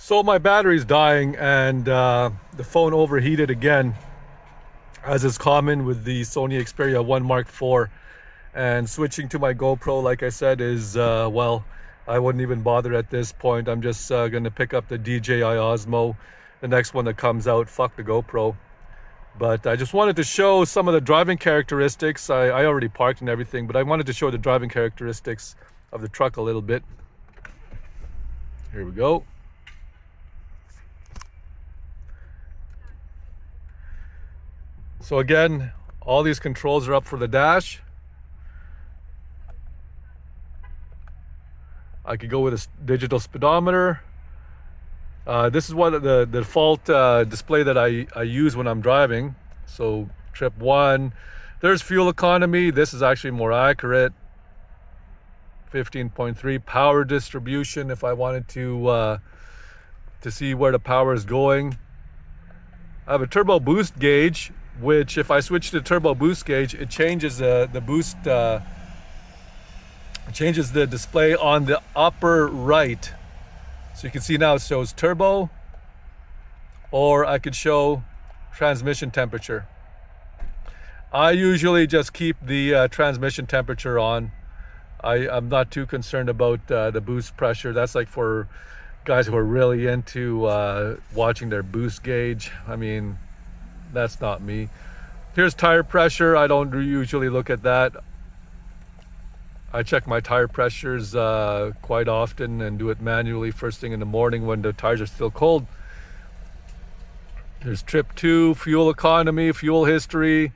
So my battery's dying and the phone overheated again, as is common with the Sony Xperia 1 Mark IV. And switching to my GoPro, like I said, is, well, I wouldn't even bother at this point. I'm just going to pick up the DJI Osmo, the next one that comes out. Fuck the GoPro. But I just wanted to show some of the driving characteristics. I already parked and everything, but I wanted to show the driving characteristics of the truck a little bit. Here we go. So again, all these controls are up for the dash. I could go with a digital speedometer. This is what the default display that I use when I'm driving. So trip 1, there's fuel economy. This is actually more accurate. 15.3 power distribution if I wanted to see where the power is going. I have a turbo boost gauge, which if I switch to turbo boost gauge, it changes the boost, changes the display on the upper right. So you can see now it shows turbo, or I could show transmission temperature. I usually just keep the transmission temperature on. I'm not too concerned about the boost pressure. That's like for guys who are really into watching their boost gauge. I mean, that's not me. Here's tire pressure. I don't usually look at that. I check my tire pressures quite often and do it manually first thing in the morning when the tires are still cold. There's trip 2, fuel economy, fuel history.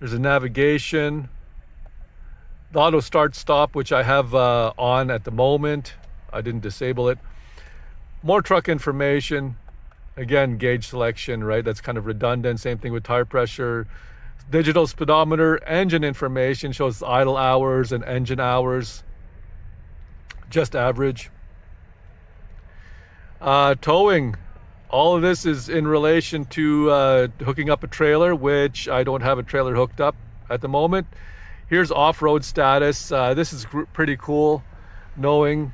There's a navigation. The auto start stop, which I have on at the moment. I didn't disable it. More truck information. Again, gauge selection, right? That's kind of redundant. Same thing with tire pressure. Digital speedometer, engine information, shows idle hours and engine hours. Just average. Towing. All of this is in relation to hooking up a trailer, which I don't have a trailer hooked up at the moment. Here's off-road status. This is pretty cool knowing.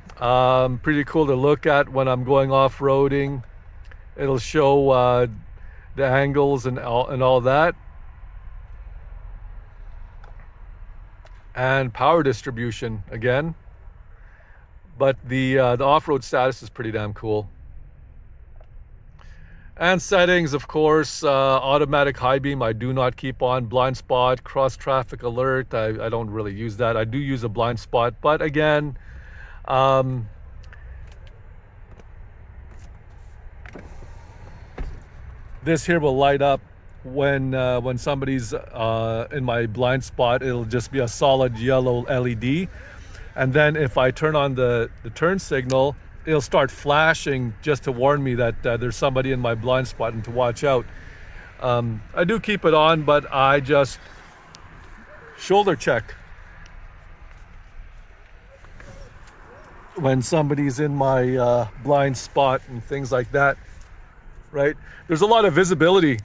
Pretty cool to look at when I'm going off-roading. It'll show the angles and all that. And power distribution again. But the off-road status is pretty damn cool. And settings, of course, automatic high beam I do not keep on. Blind spot, cross traffic alert, I don't really use that. I do use a blind spot, but again, this here will light up when somebody's in my blind spot. It'll just be a solid yellow LED, and then if I turn on the turn signal, it'll start flashing just to warn me that there's somebody in my blind spot and to watch out. I do keep it on, but I just shoulder check when somebody's in my blind spot and things like that, right? There's a lot of visibility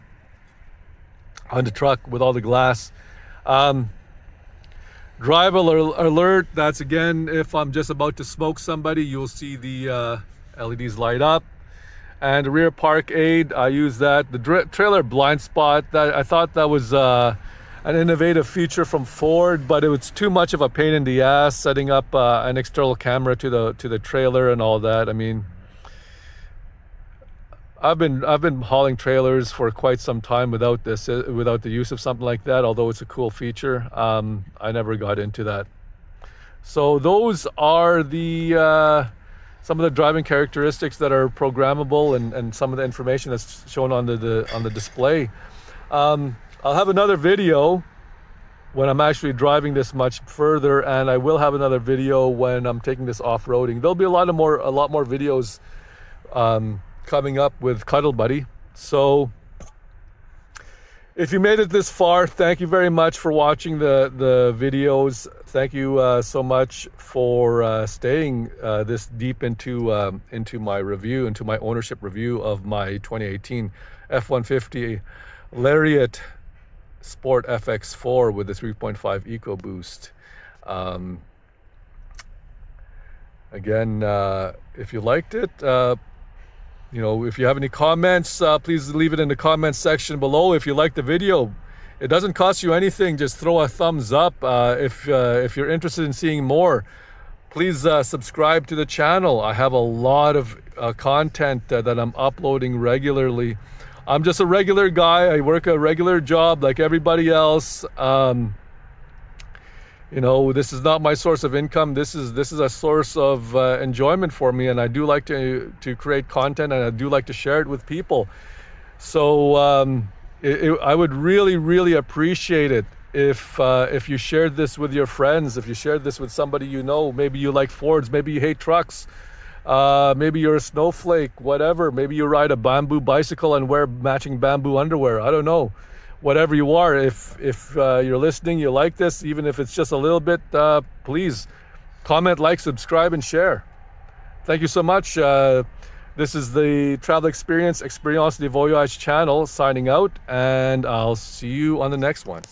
on the truck with all the glass. Drive alert, that's again, if I'm just about to smoke somebody, you'll see the LEDs light up. And the rear park aid, I use that. The trailer blind spot, that I thought that was an innovative feature from Ford, but it was too much of a pain in the ass setting up an external camera to the trailer and all that. I mean, I've been hauling trailers for quite some time without the use of something like that, although it's a cool feature. I never got into that. So those are the some of the driving characteristics that are programmable and some of the information that's shown on the display. I'll have another video when I'm actually driving this much further, and I will have another video when I'm taking this off-roading. There'll be a lot more videos coming up with Cuddle Buddy. So if you made it this far, thank you very much for watching the videos. Thank you so much for staying this deep into my review, into my ownership review of my 2018 F-150 Lariat Sport FX4 with the 3.5 EcoBoost. Again, if you liked it, if you have any comments, please leave it in the comments section below. If you like the video, it doesn't cost you anything. Just throw a thumbs up. If you're interested in seeing more, please subscribe to the channel. I have a lot of content that I'm uploading regularly. I'm just a regular guy. I work a regular job like everybody else. This is not my source of income. This is a source of enjoyment for me, and I do like to create content, and I do like to share it with people. So I would really appreciate it if you shared this with your friends, if you shared this with somebody you know. Maybe you like Fords, maybe you hate trucks, maybe you're a snowflake, whatever. Maybe you ride a bamboo bicycle and wear matching bamboo underwear. I don't know. Whatever you are, if you're listening, you like this, even if it's just a little bit, please comment, like, subscribe, and share. Thank you so much. This is the Travel Experience de Voyage channel signing out, and I'll see you on the next one.